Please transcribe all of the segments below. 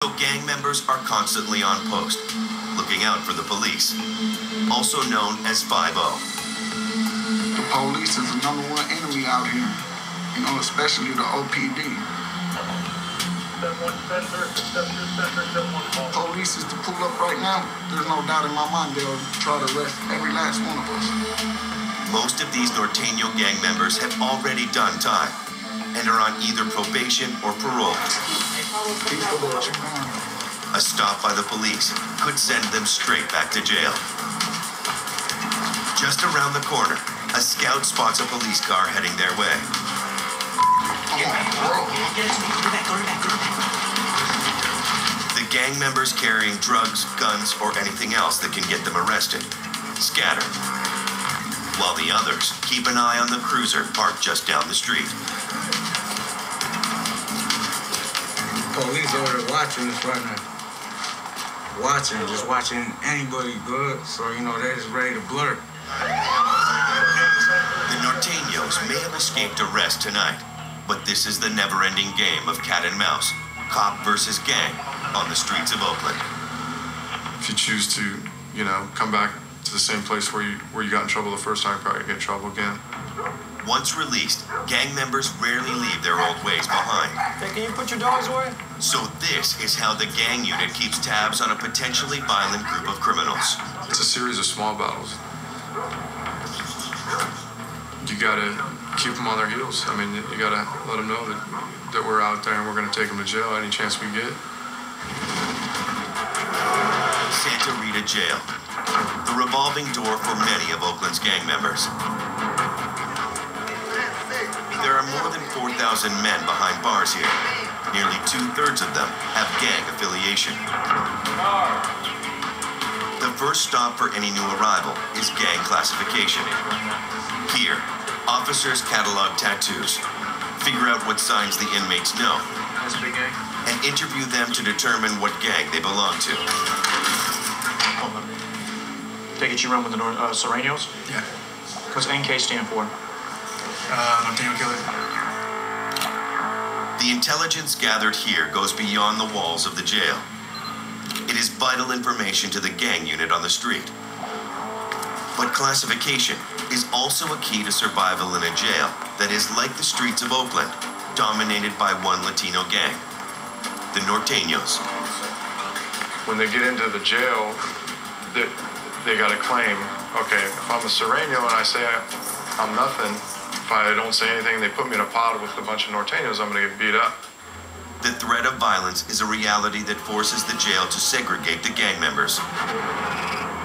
So gang members are constantly on post, looking out for the police, also known as 5-0. The police is the #1 enemy out here, you know, especially the OPD. Police is to pull up right now. There's no doubt in my mind they'll try to arrest every last one of us. Most of these Norteno gang members have already done time and are on either probation or parole. A stop by the police could send them straight back to jail. Just around the corner, a scout spots a police car heading their way. The gang members carrying drugs, guns, or anything else that can get them arrested scatter, while the others keep an eye on the cruiser parked just down the street. Police over there watching us right now. Just watching anybody good, so you know they're just ready to blur. The Nortenos may have escaped arrest tonight, but this is the never-ending game of cat and mouse, cop versus gang, on the streets of Oakland. If you choose to, you know, come back to the same place where you got in trouble the first time, you're probably gonna get in trouble again. Once released, gang members rarely leave their old ways behind. Hey, can you put your dogs away? So this is how the gang unit keeps tabs on a potentially violent group of criminals. It's a series of small battles. You gotta keep them on their heels. I mean, you gotta let them know that we're out there and we're gonna take them to jail any chance we get. Santa Rita Jail, the revolving door for many of Oakland's gang members. There are more than 4,000 men behind bars here. Nearly 2/3 of them have gang affiliation. The first stop for any new arrival is gang classification. Here, officers catalog tattoos, figure out what signs the inmates know, and interview them to determine what gang they belong to. Hold on. Take it you run with the Nortenos? Yeah. What's NK stand for? Norteno killer. The intelligence gathered here goes beyond the walls of the jail. It is vital information to the gang unit on the street. But classification is also a key to survival in a jail that is like the streets of Oakland, dominated by one Latino gang, the Nortenos. When they get into the jail, they gotta claim, okay, if I'm a Sereno and I say I'm nothing, if I don't say anything, they put me in a pod with a bunch of Nortenos, I'm gonna get beat up. The threat of violence is a reality that forces the jail to segregate the gang members.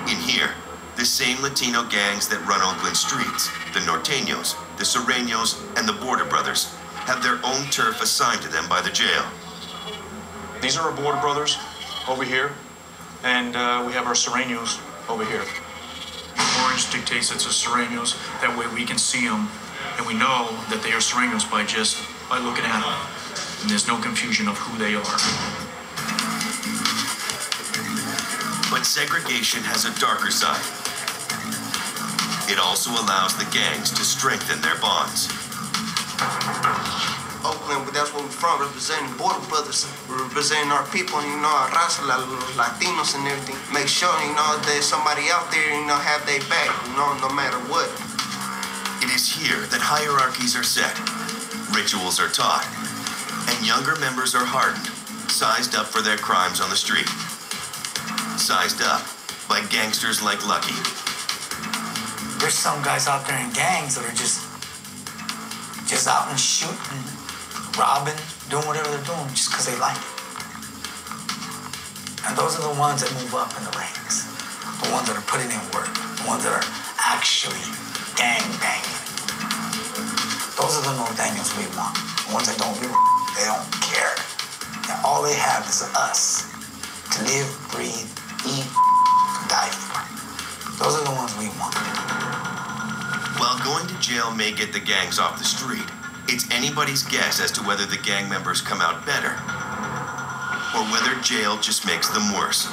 In here, the same Latino gangs that run Oakland streets, the Nortenos, the Serenos, and the Border Brothers, have their own turf assigned to them by the jail. These are our Border Brothers over here, and we have our Serenos over here. Orange dictates it's a Serenos. That way we can see them, and we know that they are Serenos by looking at them. And there's no confusion of who they are. But segregation has a darker side. It also allows the gangs to strengthen their bonds. Oakland, but that's where we're from, representing Border Brothers, representing our people, you know, our raza, Latinos and everything. Make sure, you know, there's somebody out there, you know, have their back, you know, no matter what. It is here that hierarchies are set, rituals are taught, and younger members are hardened, sized up for their crimes on the street. Sized up by gangsters like Lucky. There's some guys out there in gangs that are just out and shooting, robbing, doing whatever they're doing just because they like it. And those are the ones that move up in the ranks. The ones that are putting in work. The ones that are actually gang banging. Those are the Nortenos we want. The ones that don't give a they don't care. And all they have is us to live, breathe, eat, die for. Those are the ones we want. While going to jail may get the gangs off the street, it's anybody's guess as to whether the gang members come out better or whether jail just makes them worse.